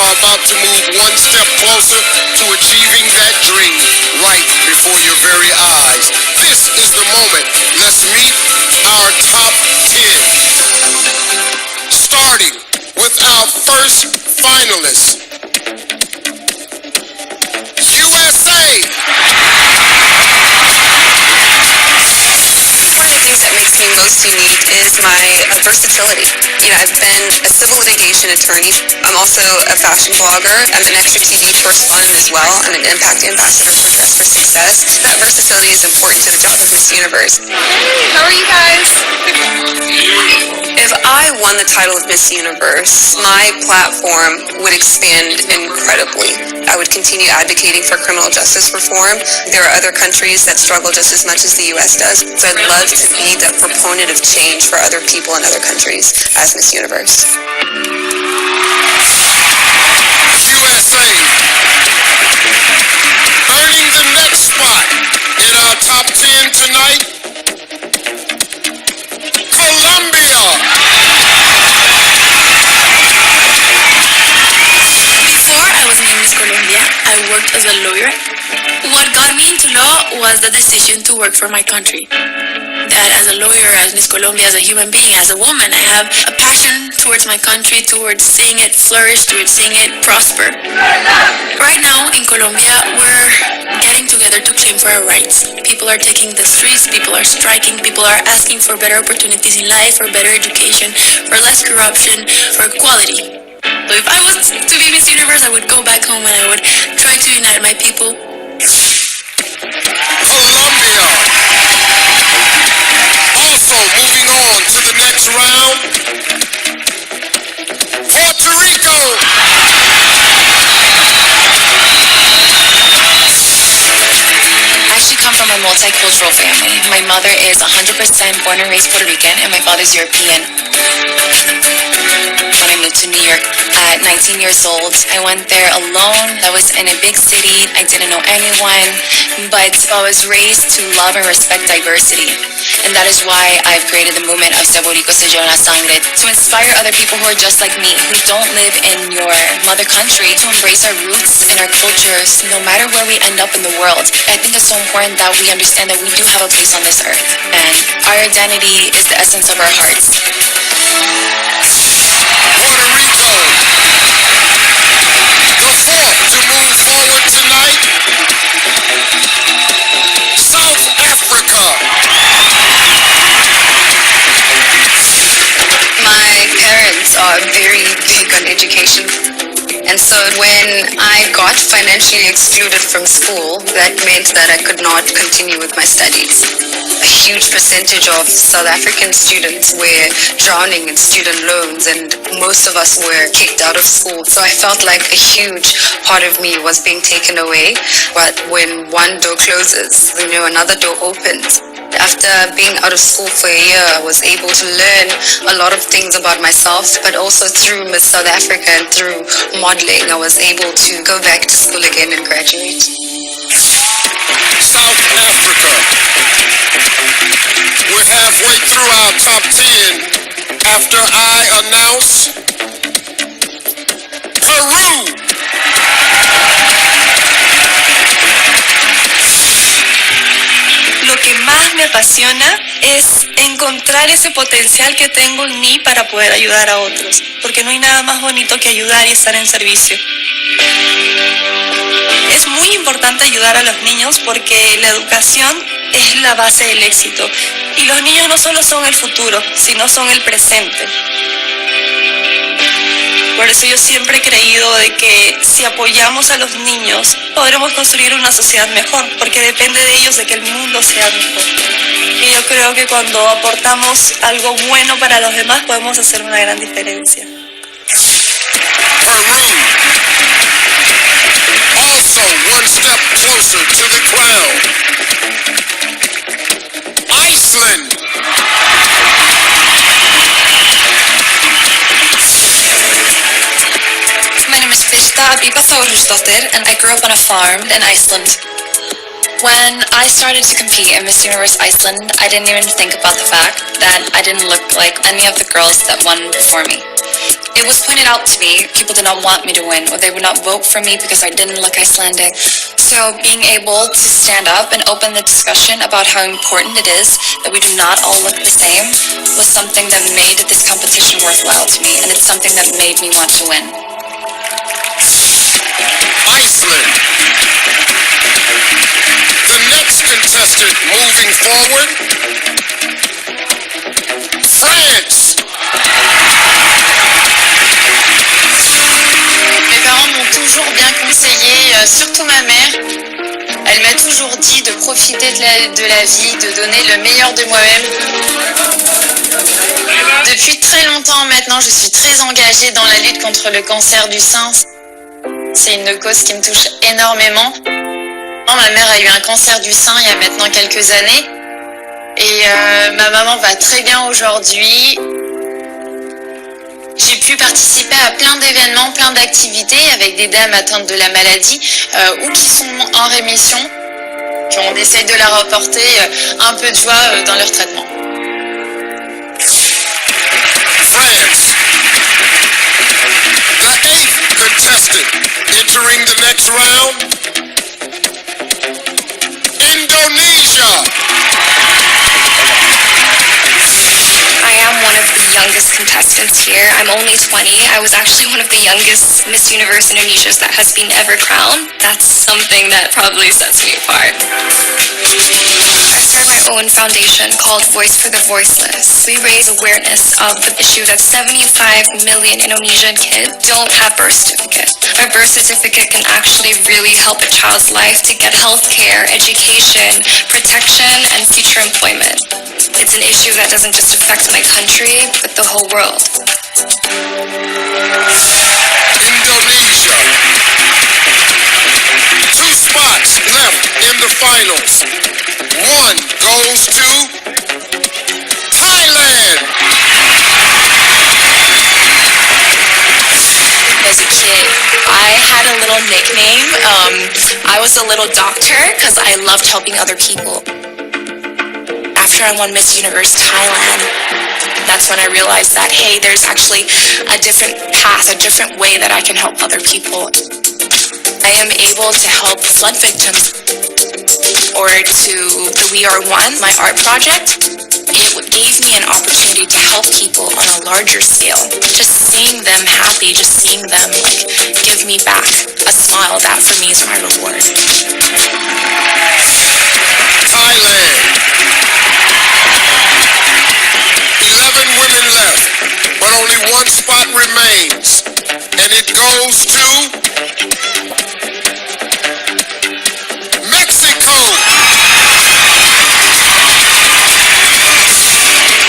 are about to move one step closer to achieving that dream right before your very eyes. This is the moment. Let's meet our top 10. Starting with our first finalist, USA. One of the things that makes me most unique is my versatility. I've been a civil litigation attorney. I'm also a fashion blogger. I'm an extra TV correspondent as well. I'm an impact ambassador for Dress for Success. That versatility is important to the job of Miss Universe. Hey, how are you guys? If I won the title of Miss Universe, my platform would expand incredibly. I would continue advocating for criminal justice reform. There are other countries that struggle just as much as the U.S. does, so I'd love to be the proponent of change for other people in other countries as Miss Universe. USA. Earning the next spot in our top 10 tonight, Colombia. Before I was named Miss Colombia, I worked as a lawyer. What got me into law was the decision to work for my country. That as a lawyer, as Miss Colombia, as a human being, as a woman, I have a passion towards my country, towards seeing it flourish, towards seeing it prosper. Right now in Colombia, we're getting together to claim for our rights. People are taking the streets, people are striking, people are asking for better opportunities in life, for better education, for less corruption, for equality. So if I was to be Miss Universe, I would go back home and I would try to unite my people. Colombia. Also moving on to the next round, Puerto Rico. I actually come from a multicultural family. My mother is 100% born and raised Puerto Rican, and my father's European. When I moved to New York at 19 years old, I went there alone. I was in a big city. I didn't know anyone, but I was raised to love and respect diversity. And that is why I've created the movement of Se Boricua Se Yo La Sangre, to inspire other people who are just like me, who don't live in your mother country, to embrace our roots and our cultures, no matter where we end up in the world. I think it's so important that we understand that we do have a place on this earth, and our identity is the essence of our hearts. Puerto Rico. The fourth to move forward tonight, South Africa. My parents are very big on education. And so when I got financially excluded from school, that meant that I could not continue with my studies. A huge percentage of South African students were drowning in student loans, and most of us were kicked out of school. So I felt like a huge part of me was being taken away. But when one door closes, another door opens. After being out of school for a year, I was able to learn a lot of things about myself, but also through Miss South Africa and through modeling, I was able to go back to school again and graduate. South Africa. We're halfway through our top 10 after I announce Peru. Lo que más me apasiona es encontrar ese potencial que tengo en mí para poder ayudar a otros, porque no hay nada más bonito que ayudar y estar en servicio. Es muy importante ayudar a los niños porque la educación es la base del éxito, y los niños no solo son el futuro, sino son el presente. Por eso yo siempre he creído de que si apoyamos a los niños, podremos construir una sociedad mejor, porque depende de ellos de que el mundo sea mejor. Y yo creo que cuando aportamos algo bueno para los demás, podemos hacer una gran diferencia. Peru. Also one step closer to the crown, Iceland. My name is Birta Abiba Þórhallsdóttir, and I grew up on a farm in Iceland. When I started to compete in Miss Universe Iceland, I didn't even think about the fact that I didn't look like any of the girls that won before me. It was pointed out to me, people did not want me to win, or they would not vote for me because I didn't look Icelandic. So being able to stand up and open the discussion about how important it is that we do not all look the same was something that made this competition worthwhile to me, and it's something that made me want to win. Iceland. The next contestant moving forward, France. Mes parents m'ont toujours bien conseillé, surtout ma mère. Elle m'a toujours dit de profiter de la vie, de donner le meilleur de moi-même. Depuis très longtemps maintenant, je suis très engagée dans la lutte contre le cancer du sein. C'est une cause qui me touche énormément. Ma mère a eu un cancer du sein il y a maintenant quelques années. Et ma maman va très bien aujourd'hui. J'ai pu participer à plein d'événements, plein d'activités avec des dames atteintes de la maladie ou qui sont en rémission. Puis on essaye de leur apporter un peu de joie dans leur traitement. France. The 8th contestant entering the next round, Indonesia. I am one of the youngest contestants here. I'm only 20. I was actually one of the youngest Miss Universe Indonesias that has been ever crowned. That's something that probably sets me apart. I started my own foundation called Voice for the Voiceless. We raise awareness of the issue that 75 million Indonesian kids don't have birth certificate. Our birth certificate can actually really help a child's life to get health care, education, protection, and future employment. It's an issue that doesn't just affect my country, but the whole world. Indonesia. 2 spots left in the finals. 1 goes to Thailand. As a kid, I had a little nickname. I was a little doctor because I loved helping other people. After I won Miss Universe Thailand, that's when I realized that, hey, there's actually a different path, a different way that I can help other people. I am able to help flood victims, or to the We Are One, my art project. It gave me an opportunity to help people on a larger scale. Just seeing them happy, just seeing them give me back a smile, that for me is my reward. Thailand. 11 women left, but only 1 spot remains. And it goes to Mexico.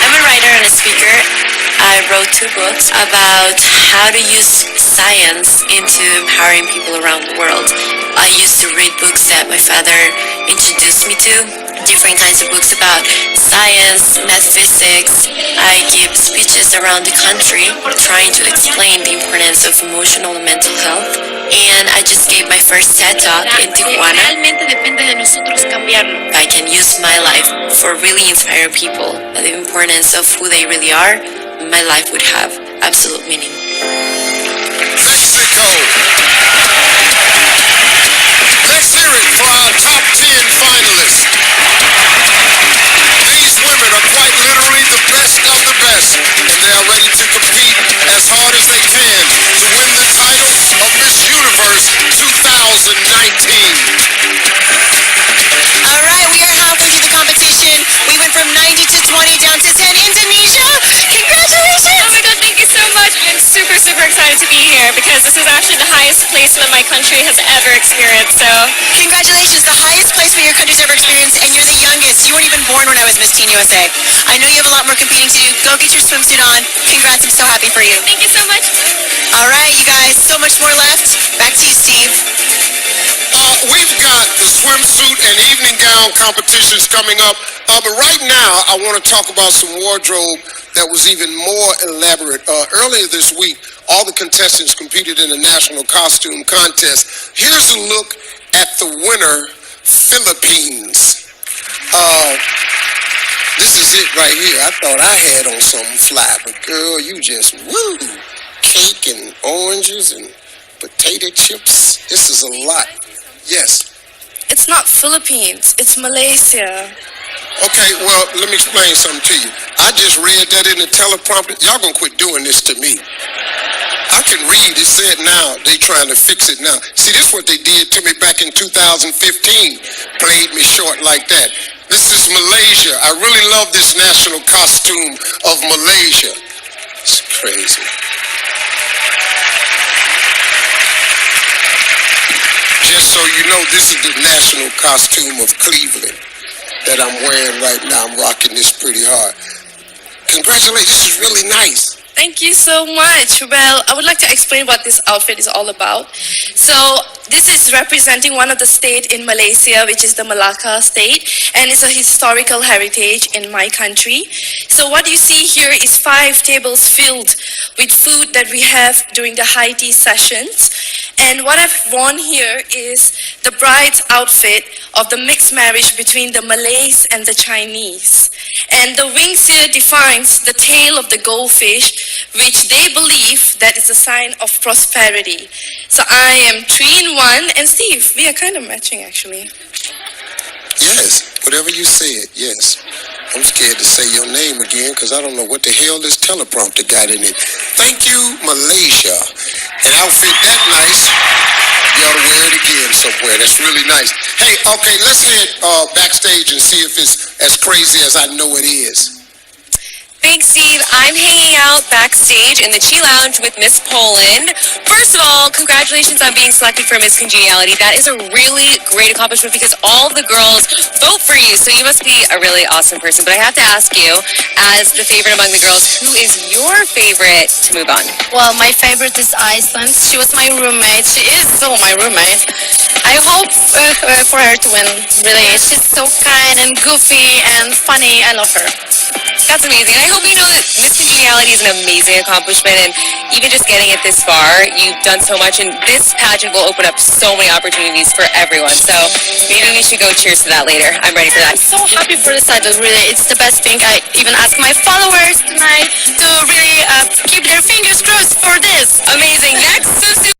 I'm a writer and a speaker. I wrote 2 books about how to use science into empowering people around the world. I used to read books that my father introduced me to, different kinds of books about science, metaphysics. I give speeches around the country trying to explain the importance of emotional and mental health. And I just gave my first TED Talk in Tijuana. I can use my life for really inspire people, and the importance of who they really are, my life would have absolute meaning. Mexico. Let's hear it for our top 10 finalists. These women are quite literally the best of the best, and they are ready to compete as hard as they can to win the title of Miss Universe 2019. All right, we are halfway through the competition. We went from 90 to 20 down to 10. Indonesia, congratulations! Oh my god, thank you so much. I'm super, super excited to be here because this is actually the highest placement my country has ever experienced. So, Congratulations, the highest placement your country's ever experienced, and you're the youngest. You weren't even born when I was Miss Teen USA. I know you have a lot more competing to do. Go get your swimsuit on. Congrats, I'm so happy for you. thank you so much. All right, you guys, so much more left. Back to you, Steve. We've got the swimsuit and evening gown competitions coming up. But right now, I want to talk about some wardrobe that was even more elaborate. Earlier this week, all the contestants competed in a national costume contest. Here's a look at the winner, Philippines. This is it right here. I thought I had on something fly, but girl, you just, woo, cake. oranges and potato chips. This is a lot. Yes. It's not Philippines, it's Malaysia. Okay, well, let me explain something to you. I just read that in the teleprompter. Y'all gonna quit doing this to me. I can read. It said now. They trying to fix it now. See, this is what they did to me back in 2015. Played me short like that. This is Malaysia. I really love this national costume of Malaysia. It's crazy. Just so you know, this is the national costume of Cleveland that I'm wearing right now. I'm rocking this pretty hard. Congratulations, this is really nice. Thank you so much. Well, I would like to explain what this outfit is all about. So, this is representing one of the state in Malaysia, which is the Malacca state, and it's a historical heritage in my country. So what you see here is 5 tables filled with food that we have during the high tea sessions. And what I've worn here is the bride's outfit of the mixed marriage between the Malays and the Chinese. And the wings here defines the tail of the goldfish, which they believe that is a sign of prosperity. So I am 3-in-1, and Steve, we are kind of matching actually. Yes, whatever you said, yes. I'm scared to say your name again because I don't know what the hell this teleprompter got in it. Thank you, Malaysia. An outfit that nice, you ought to wear it again somewhere. That's really nice. Hey, okay, let's head backstage and see if it's as crazy as I know it is. Thanks, Steve. I'm hanging out backstage in the Chi Lounge with Miss Poland. First of all, congratulations on being selected for Miss Congeniality. That is a really great accomplishment because all of the girls vote for you, so you must be a really awesome person. But I have to ask you, as the favorite among the girls, who is your favorite to move on? Well, my favorite is Iceland. She was my roommate. She is still my roommate. I hope for her to win, really. She's so kind and goofy and funny. I love her. That's amazing. I hope you know that Miss Congeniality is an amazing accomplishment, and even just getting it this far, you've done so much, and this pageant will open up so many opportunities for everyone. So maybe we should go cheers to that later. I'm ready for that. I'm so happy for this title, really. It's the best thing. I even asked my followers tonight to really keep their fingers crossed for this. Amazing. Next,